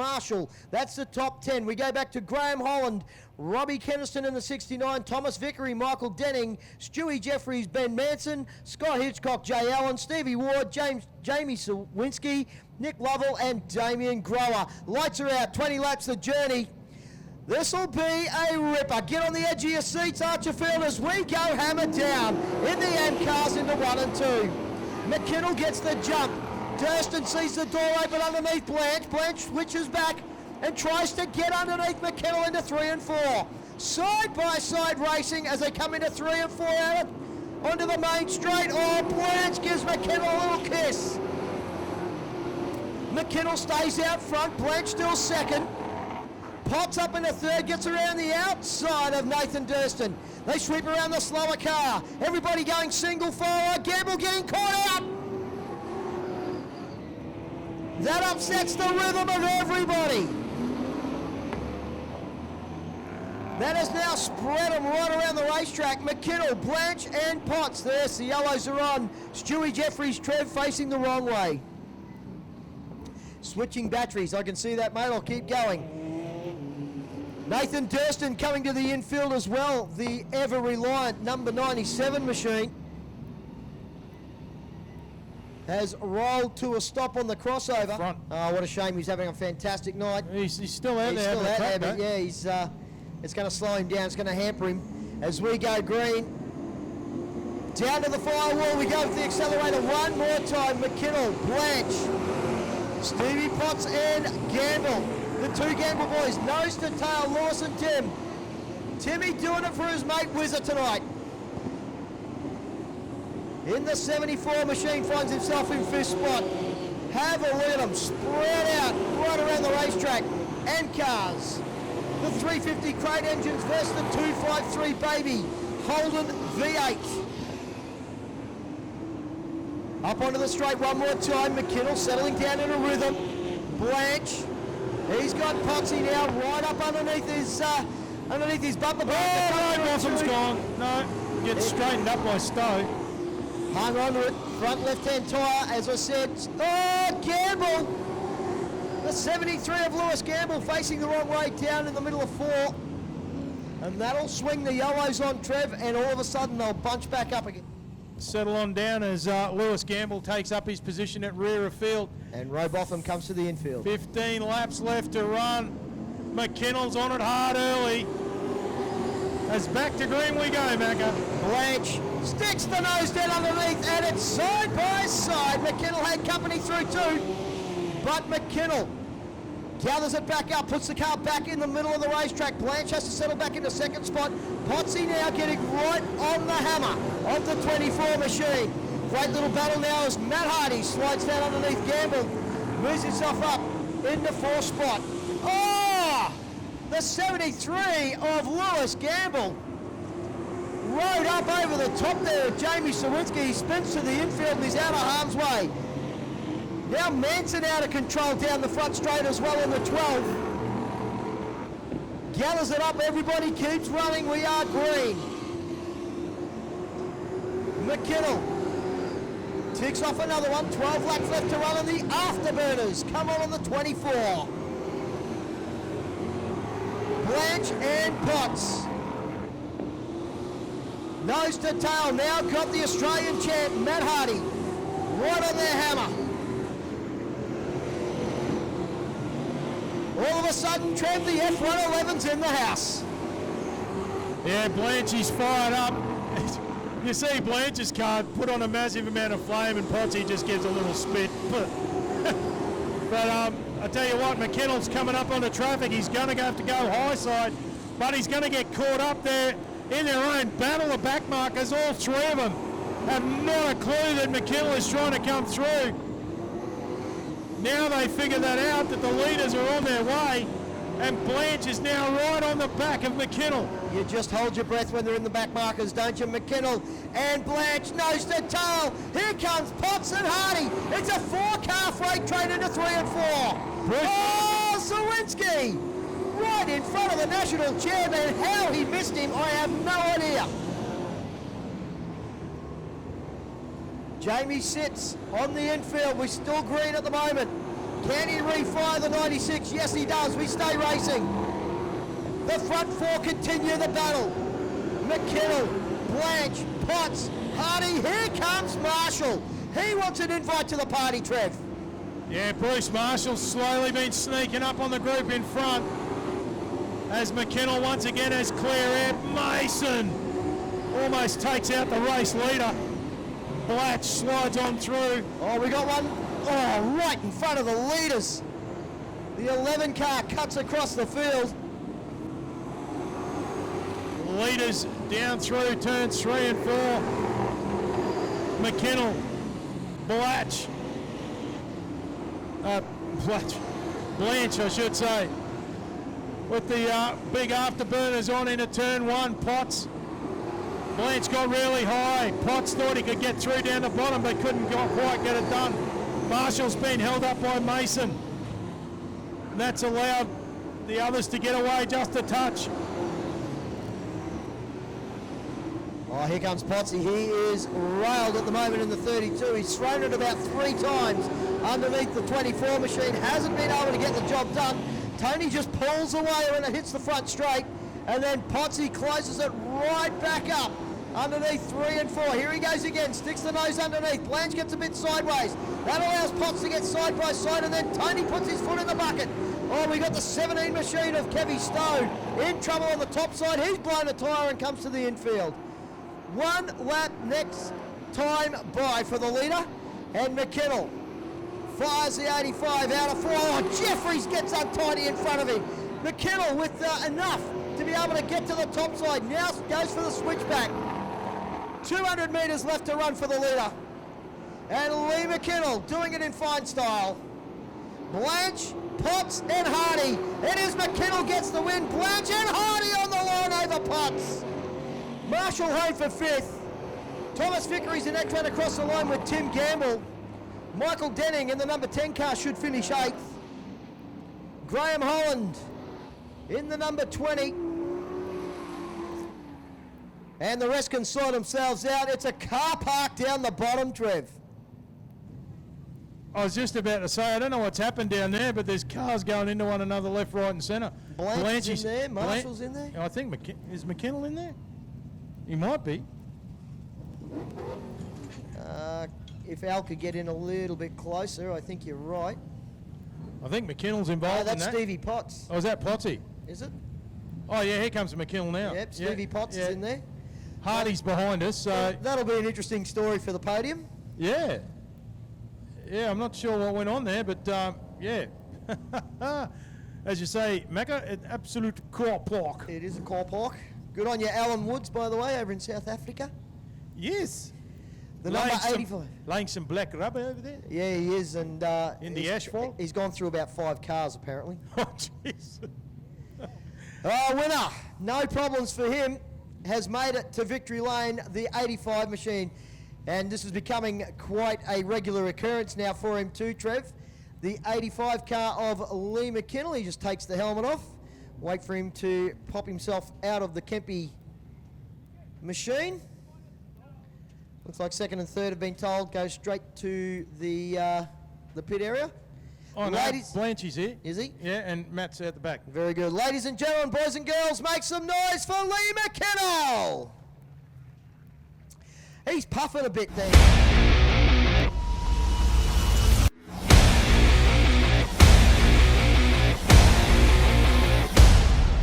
Marshall. That's the top 10. We go back to Graham Holland, Robbie Keniston in the 69, Thomas Vickery, Michael Denning, Stewie Jeffries, Ben Manson, Scott Hitchcock, Jay Allen, Stevie Ward, Jamie Sawinski, Nick Lovell, and Damien Grower. Lights are out, 20 laps the journey. This will be a ripper. Get on the edge of your seats, Archerfield, as we go hammer down in the AMCAs into 1 and 2. McKinnell gets the jump. Durston sees the door open underneath Blanche. Blanche switches back and tries to get underneath McKinnell into 3 and 4. Side by side racing as they come into 3 and 4 out onto the main straight. Oh, Blanche gives McKinnell a little kiss. McKinnell stays out front. Blanche still second. Pops up into third, gets around the outside of Nathan Durston. They sweep around the slower car. Everybody going single file. Gamble getting caught out. That upsets the rhythm of everybody. That has now spread them right around the racetrack. McKinnell, Blanche, and Potts. There's the yellows are on. Stewie Jeffries, Trev facing the wrong way. Switching batteries. I can see that, mate. I'll keep going. Nathan Durston coming to the infield as well, the ever-reliant number 97 machine. Has rolled to a stop on the crossover. Front. Oh, what a shame. He's having a fantastic night. He's still out there. He's still out there, but yeah, he's, it's going to slow him down. It's going to hamper him as we go green. Down to the firewall. We go with the accelerator one more time. McKinnell, Blanche, Stevie Potts, and Gamble. The two Gamble boys, nose to tail, Lewis and Tim. Timmy doing it for his mate Whizzer tonight. In the 74 machine finds himself in 5th spot. Have a look at them, spread out right around the racetrack. AMCAs. The 350 crate engines versus the 253 baby Holden V8. Up onto the straight one more time. McKinnell settling down in a rhythm. Blanche. He's got Potsy now right up underneath his bumper bar. Oh, no, Rotham's gone. No, gets straightened up by Stowe. Hung on to it. Front left-hand tyre, as I said. Oh, Gamble! The 73 of Lewis Gamble facing the wrong way down in the middle of 4. And that'll swing the yellows on Trev, and all of a sudden they'll bunch back up again. Settle on down as Lewis Gamble takes up his position at rear of field. And Robotham comes to the infield. 15 laps left to run. McKinnell's on it hard early. As back to green we go, Macca. Blanche sticks the nose down underneath, and it's side by side. McKinnell had company through too, but McKinnell gathers it back up, puts the car back in the middle of the racetrack. Blanche has to settle back into 2nd spot. Potsy now getting right on the hammer of the 24 machine. Great little battle now as Matt Hardy slides down underneath Gamble, moves himself up into 4th spot. Oh! The 73 of Lewis Gamble rode up over the top there of Jamie Sawinski. He spins to the infield and he's out of harm's way. Now Manson out of control down the front straight as well in the 12. Gathers it up, everybody keeps running, we are green. McKinnell ticks off another one, 12 laps left to run, and the afterburners come on the 24. Blanche and Potts. Nose to tail, now got the Australian champ, Matt Hardy, right on their hammer. All of a sudden, Trev, the F111's in the house. Yeah, Blanchie's fired up. You see Blanche's car put on a massive amount of flame and Potsy just gives a little spit. But I tell you what, McKinnell's coming up on the traffic. He's going to have to go high side, but he's going to get caught up there in their own battle of backmarkers. All 3 of them have not a clue that McKinnell is trying to come through. Now they figure that out, that the leaders are on their way, and Blanche is now right on the back of McKinnell. You just hold your breath when they're in the back markers, don't you? McKinnell and Blanche, nose to tail. Here comes Potts and Hardy. It's a 4-car freight train into 3 and 4. Oh, Sawinski! Right in front of the national chairman. How he missed him, I have no idea. Jamie sits on the infield. We're still green at the moment. Can he refire the 96? Yes, he does. We stay racing. The front four continue the battle. McKinnell, Blanche, Potts, Hardy. Here comes Marshall. He wants an invite to the party, Trev. Yeah, Bruce Marshall's slowly been sneaking up on the group in front. As McKinnell once again has clear air. Mason almost takes out the race leader. Blatch slides on through. Oh, we got one. Oh, right in front of the leaders. The 11 car cuts across the field. Leaders down through turns 3 and 4. McKinnell, Blanche, Blanche, I should say, with the big afterburners on into turn 1. Potts, Blanche got really high. Potts thought he could get through down the bottom, but couldn't quite get it done. Marshall's been held up by Mason, and that's allowed the others to get away just a touch. Oh, here comes Potsy. He is railed at the moment in the 32. He's thrown it about 3 times underneath the 24 machine. Hasn't been able to get the job done. Tony just pulls away when it hits the front straight. And then Potsy closes it right back up underneath 3 and 4. Here he goes again. Sticks the nose underneath. Blanche gets a bit sideways. That allows Potts to get side by side. And then Tony puts his foot in the bucket. Oh, we got the 17 machine of Kevy Stone in trouble on the top side. He's blown a tyre and comes to the infield. 1 lap next time by for the leader, and McKinnell fires the 85 out of 4. Oh, Jeffries gets untidy in front of him. McKinnell with enough to be able to get to the top side. Now goes for the switchback. 200 metres left to run for the leader. And Lee McKinnell doing it in fine style. Blanche, Potts and Hardy. It is McKinnell gets the win. Blanche and Hardy on the line over Potts. Marshall home for 5th. Thomas Vickery's the next one across the line with Tim Gamble. Michael Denning in the number 10 car should finish 8th. Graham Holland in the number 20. And the rest can sort themselves out. It's a car park down the bottom, Trev. I was just about to say, I don't know what's happened down there, but there's cars going into one another left, right and centre. Blanche's in there, Marshall's in there. I think, is McKinnell in there? He might be. If Al could get in a little bit closer, I think you're right. I think McKinnell's involved in that. That's Stevie Potts. Oh, is that Pottsy? Is it? Oh, yeah, here comes McKinnell now. Yep, Stevie Potts is in there. Hardy's behind us, so... That'll be an interesting story for the podium. Yeah. Yeah, I'm not sure what went on there, but, yeah. As you say, Macca, an absolute car park. It is a car park. Good on you, Alan Woods, by the way, over in South Africa. Yes. The number 85. Laying some black rubber over there? Yeah, he is. And in the asphalt? He's gone through about 5 cars, apparently. Oh, jeez. Winner, no problems for him, has made it to victory lane, the 85 machine. And this is becoming quite a regular occurrence now for him too, Trev. The 85 car of Lee McKinnell. He just takes the helmet off. Wait for him to pop himself out of the Kempy machine. Looks like 2nd and 3rd have been told go straight to the pit area. Oh, ladies, no, Blanchie's here. Is he? Yeah, and Matt's out the back. Very good. Ladies and gentlemen, boys and girls, make some noise for Lee McKinnell. He's puffing a bit there.